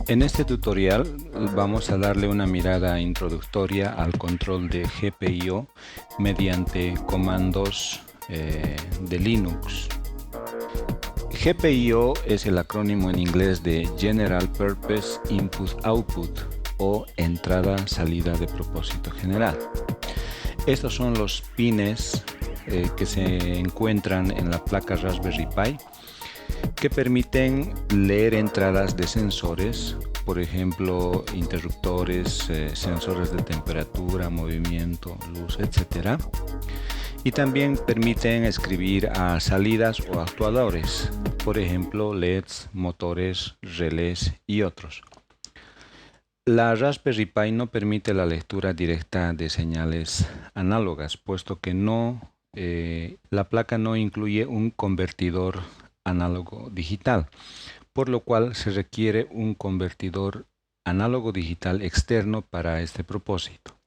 En este tutorial vamos a darle una mirada introductoria al control de GPIO mediante comandos de Linux. GPIO es el acrónimo en inglés de General Purpose Input Output o entrada-salida de propósito general. Estos son los pines que se encuentran en la placa Raspberry Pi que permiten leer entradas de sensores, por ejemplo, interruptores, sensores de temperatura, movimiento, luz, etc. Y también permiten escribir a salidas o actuadores, por ejemplo, LEDs, motores, relés y otros. La Raspberry Pi no permite la lectura directa de señales análogas, puesto que la placa no incluye un convertidor análogo digital, por lo cual se requiere un convertidor análogo digital externo para este propósito.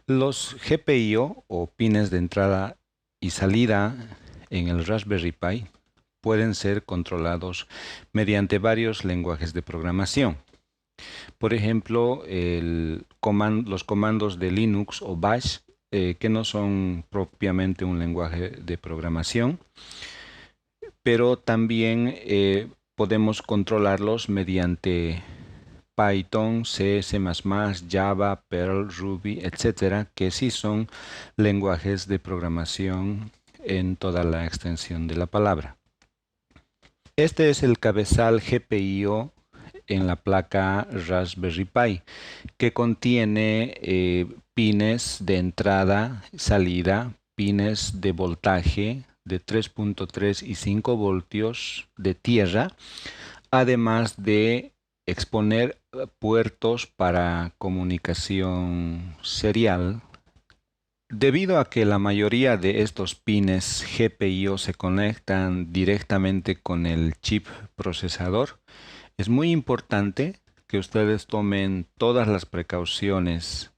Los GPIO o pines de entrada y salida en el Raspberry Pi pueden ser controlados mediante varios lenguajes de programación. Por ejemplo, los comandos de Linux o Bash, que no son propiamente un lenguaje de programación, pero también podemos controlarlos mediante Python, C, C++, Java, Perl, Ruby, etc., que sí son lenguajes de programación en toda la extensión de la palabra. Este es el cabezal GPIO en la placa Raspberry Pi, que contiene pines de entrada, salida, pines de voltaje de 3.3 y 5 voltios de tierra, además de exponer puertos para comunicación serial. Debido a que la mayoría de estos pines GPIO se conectan directamente con el chip procesador, es muy importante que ustedes tomen todas las precauciones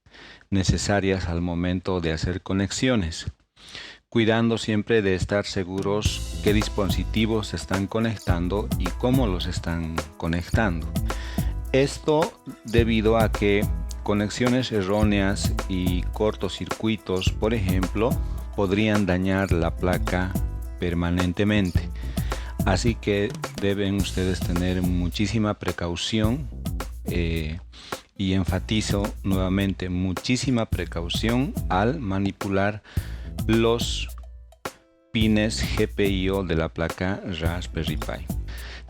necesarias al momento de hacer conexiones, cuidando siempre de estar seguros qué dispositivos se están conectando y cómo los están conectando. Esto debido a que conexiones erróneas y cortocircuitos, por ejemplo, podrían dañar la placa permanentemente. Así que deben ustedes tener muchísima precaución y enfatizo nuevamente muchísima precaución al manipular los pines GPIO de la placa Raspberry Pi.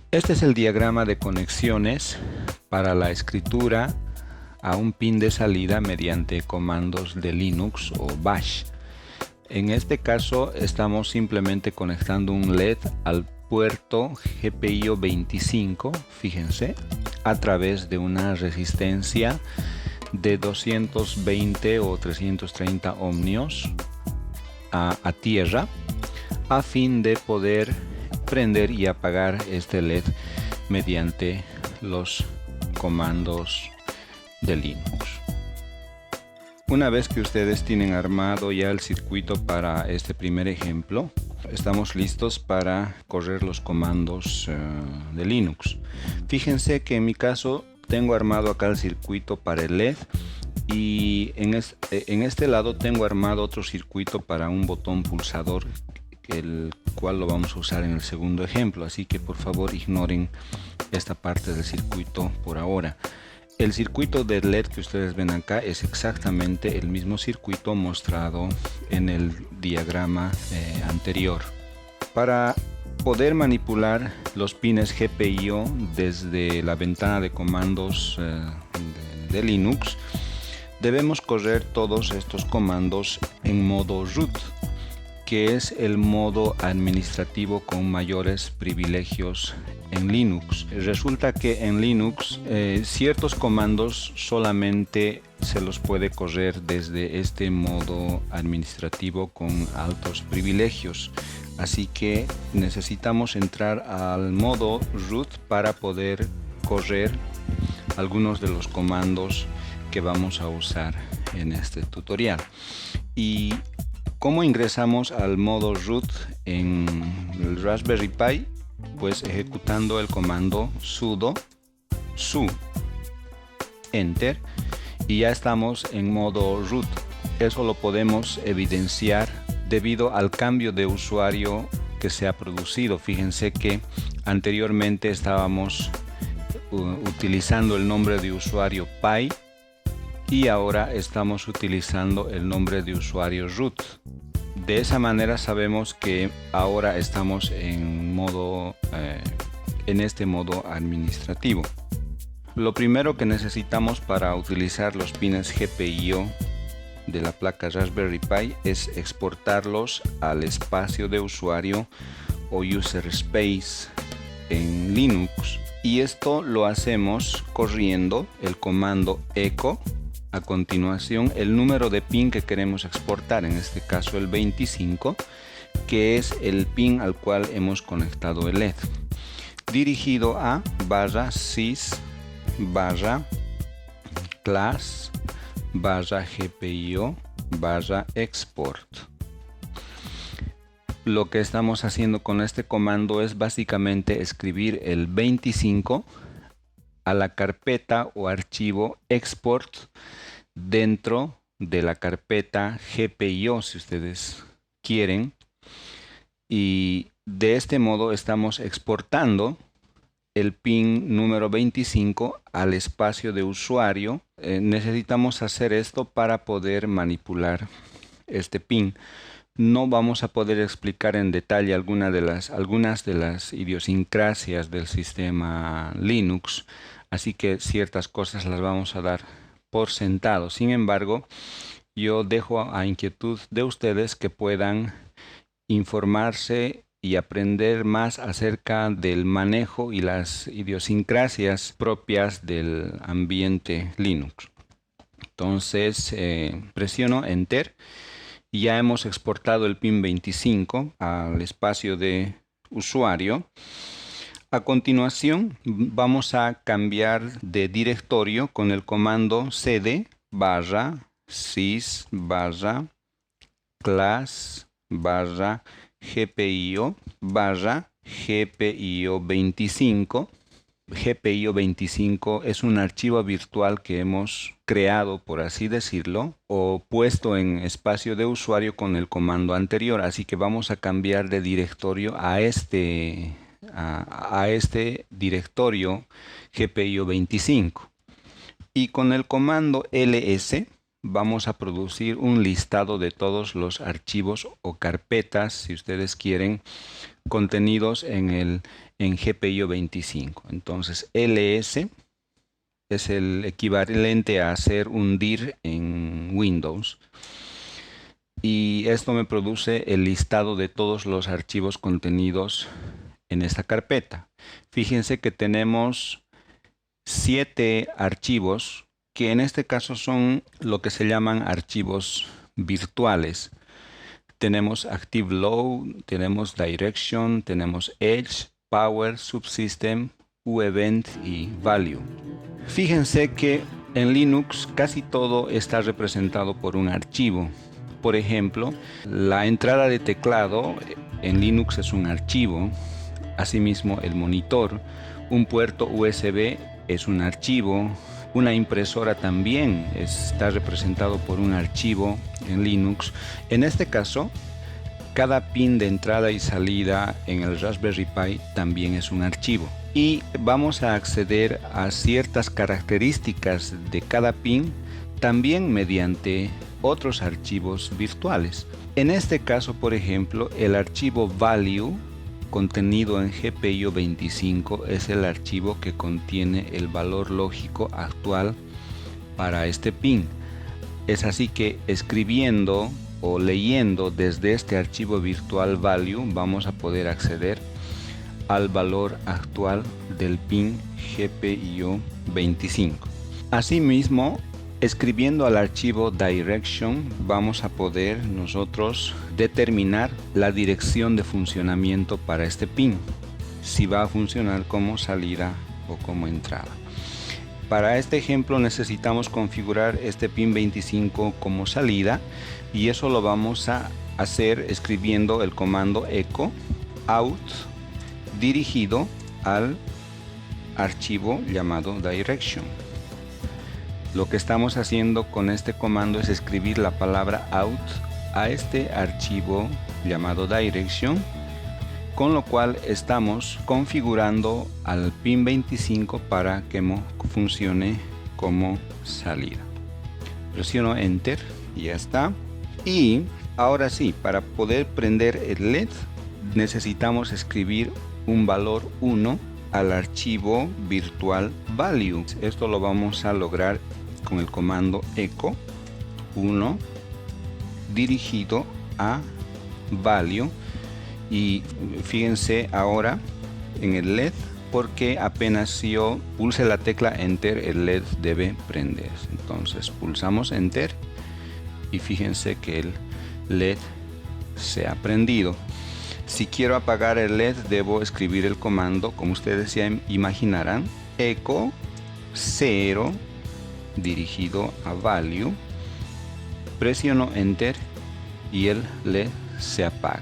Este es el diagrama de conexiones para la escritura a un pin de salida mediante comandos de Linux o Bash. En este caso estamos simplemente conectando un LED al puerto GPIO 25, fíjense, a través de una resistencia de 220 o 330 ohmios a tierra, a fin de poder prender y apagar este LED mediante los comandos de Linux. Una vez que ustedes tienen armado ya el circuito para este primer ejemplo, estamos listos para correr los comandos de Linux. Fíjense que en mi caso tengo armado acá el circuito para el LED y en este lado tengo armado otro circuito para un botón pulsador, el cual lo vamos a usar en el segundo ejemplo, así que por favor ignoren esta parte del circuito por ahora. El circuito de LED que ustedes ven acá es exactamente el mismo circuito mostrado en el diagrama anterior. Para poder manipular los pines GPIO desde la ventana de comandos de Linux, debemos correr todos estos comandos en modo root, que es el modo administrativo con mayores privilegios en Linux. Resulta que en Linux ciertos comandos solamente se los puede correr desde este modo administrativo con altos privilegios. Así que necesitamos entrar al modo root para poder correr algunos de los comandos que vamos a usar en este tutorial. Y ¿cómo ingresamos al modo root en el Raspberry Pi? Pues ejecutando el comando sudo su, enter, y ya estamos en modo root. Eso lo podemos evidenciar debido al cambio de usuario que se ha producido. Fíjense que anteriormente estábamos utilizando el nombre de usuario Pi y ahora estamos utilizando el nombre de usuario root. De esa manera sabemos que ahora estamos en este modo administrativo. Lo primero que necesitamos para utilizar los pines GPIO de la placa Raspberry Pi es exportarlos al espacio de usuario o user space en Linux, y esto lo hacemos corriendo el comando echo, a continuación el número de pin que queremos exportar, en este caso el 25, que es el pin al cual hemos conectado el LED, dirigido a /sys /class /gpio/export. Lo que estamos haciendo con este comando es básicamente escribir el 25 a la carpeta o archivo export dentro de la carpeta GPIO, si ustedes quieren, y de este modo estamos exportando el pin número 25 al espacio de usuario. Necesitamos hacer esto para poder manipular este pin. No vamos a poder explicar en detalle algunas de las idiosincrasias del sistema Linux, así que ciertas cosas las vamos a dar por sentado. Sin embargo, yo dejo a inquietud de ustedes que puedan informarse y aprender más acerca del manejo y las idiosincrasias propias del ambiente Linux. Entonces presiono Enter y ya hemos exportado el pin 25 al espacio de usuario. A continuación vamos a cambiar de directorio con el comando cd /sys /class /gpio /gpio25. GPIO25 es un archivo virtual que hemos creado, por así decirlo, o puesto en espacio de usuario con el comando anterior. Así que vamos a cambiar de directorio a este directorio GPIO25. Y con el comando ls vamos a producir un listado de todos los archivos o carpetas, si ustedes quieren, contenidos en GPIO25. Entonces ls es el equivalente a hacer un dir en Windows, y esto me produce el listado de todos los archivos contenidos en esta carpeta. Fíjense que tenemos 7 archivos que en este caso son lo que se llaman archivos virtuales. Tenemos Active Low, tenemos Direction, tenemos Edge, Power, Subsystem, Uevent y Value. Fíjense que en Linux casi todo está representado por un archivo. Por ejemplo, la entrada de teclado en Linux es un archivo. Asimismo, el monitor, un puerto USB es un archivo. Una impresora también está representado por un archivo en Linux. En este caso, cada pin de entrada y salida en el Raspberry Pi también es un archivo. Y vamos a acceder a ciertas características de cada pin también mediante otros archivos virtuales. En este caso, por ejemplo, el archivo value contenido en GPIO25 es el archivo que contiene el valor lógico actual para este pin. Es así que escribiendo o leyendo desde este archivo virtual value vamos a poder acceder al valor actual del pin GPIO25. Asimismo, escribiendo al archivo direction vamos a poder nosotros determinar la dirección de funcionamiento para este pin, si va a funcionar como salida o como entrada. Para este ejemplo necesitamos configurar este pin 25 como salida, y eso lo vamos a hacer escribiendo el comando echo out dirigido al archivo llamado direction. Lo que estamos haciendo con este comando es escribir la palabra out a este archivo llamado direction, con lo cual estamos configurando al pin 25 para que funcione como salida. Presiono enter y ya está. Y ahora sí, para poder prender el LED necesitamos escribir un valor 1 al archivo virtual value. Esto lo vamos a lograr con el comando echo 1 dirigido a value. Y fíjense ahora en el LED, porque apenas yo pulse la tecla enter, el LED debe prenderse. Entonces pulsamos enter y fíjense que el LED se ha prendido. Si quiero apagar el LED, debo escribir el comando, como ustedes ya imaginarán, echo 0 dirigido a value. Presiono enter y el LED se apaga.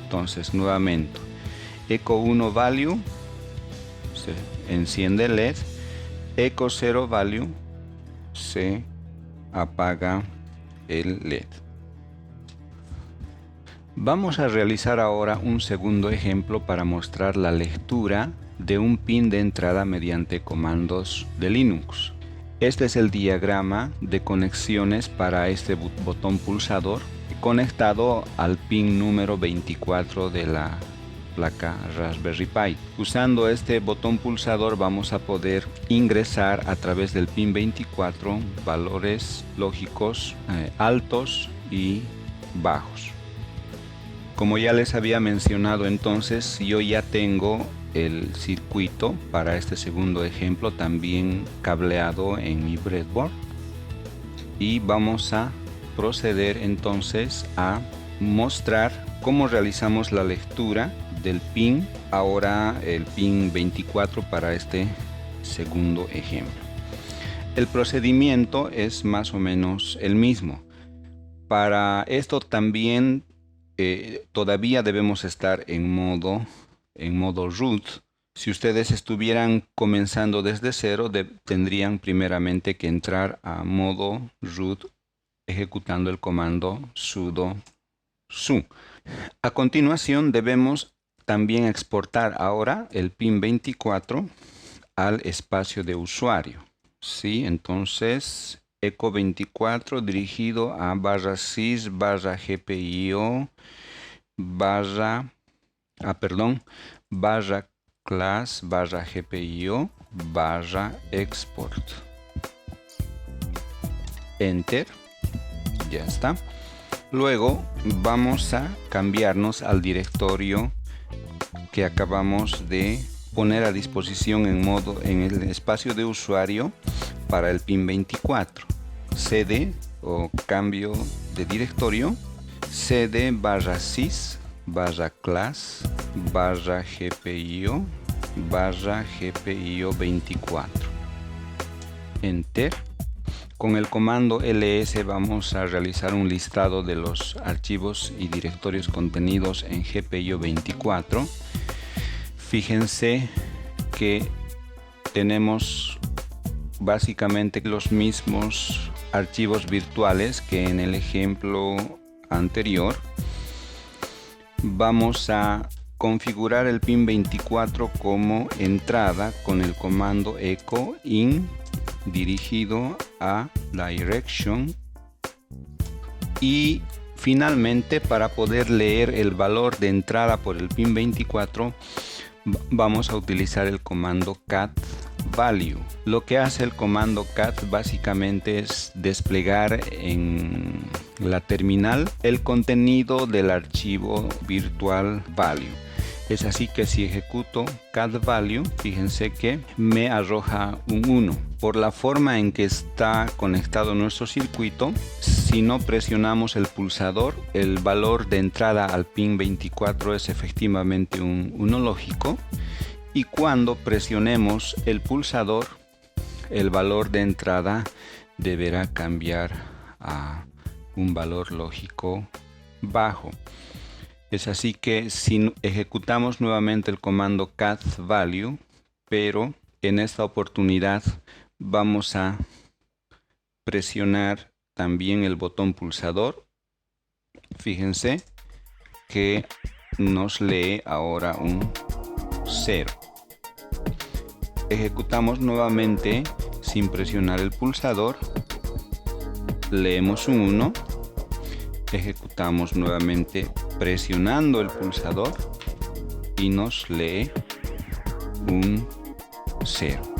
Entonces nuevamente echo 1 value, se enciende el LED, echo 0 value, se apaga el LED. Vamos a realizar ahora un segundo ejemplo para mostrar la lectura de un pin de entrada mediante comandos de Linux. Este es el diagrama de conexiones para este botón pulsador conectado al pin número 24 de la placa Raspberry Pi. Usando este botón pulsador vamos a poder ingresar a través del pin 24 valores lógicos altos y bajos. Como ya les había mencionado, entonces yo ya tengo el circuito para este segundo ejemplo también cableado en mi breadboard, y vamos a proceder entonces a mostrar cómo realizamos la lectura del pin, ahora el pin 24 para este segundo ejemplo. El procedimiento es más o menos el mismo. Para esto también todavía debemos estar en modo root. Si ustedes estuvieran comenzando desde cero, tendrían primeramente que entrar a modo root ejecutando el comando sudo su. A continuación debemos también exportar ahora el pin 24 al espacio de usuario. ¿Sí? Entonces echo 24 dirigido a /sys /gpio /class /gpio /export. Enter. Ya está. Luego vamos a cambiarnos al directorio que acabamos de poner a disposición en el espacio de usuario para el pin 24. cd o cambio de directorio, cd /sys /class /gpio /gpio 24. Enter. Con el comando ls vamos a realizar un listado de los archivos y directorios contenidos en GPIO 24. Fíjense que tenemos básicamente los mismos archivos virtuales que en el ejemplo anterior. Vamos a configurar el pin 24 como entrada con el comando echo in dirigido a direction, y finalmente para poder leer el valor de entrada por el pin 24 vamos a utilizar el comando cat value. Lo que hace el comando cat básicamente es desplegar en la terminal el contenido del archivo virtual value. Es así que si ejecuto cat value, fíjense que me arroja un 1. Por la forma en que está conectado nuestro circuito, si no presionamos el pulsador, el valor de entrada al pin 24 es efectivamente un 1 lógico, y cuando presionemos el pulsador, el valor de entrada deberá cambiar a un valor lógico bajo. Es así que si ejecutamos nuevamente el comando cat value, pero En esta oportunidad vamos a presionar también el botón pulsador. Fíjense que nos lee ahora un 0. Ejecutamos nuevamente sin presionar el pulsador. Leemos un 1. Ejecutamos nuevamente presionando el pulsador y nos lee un 0.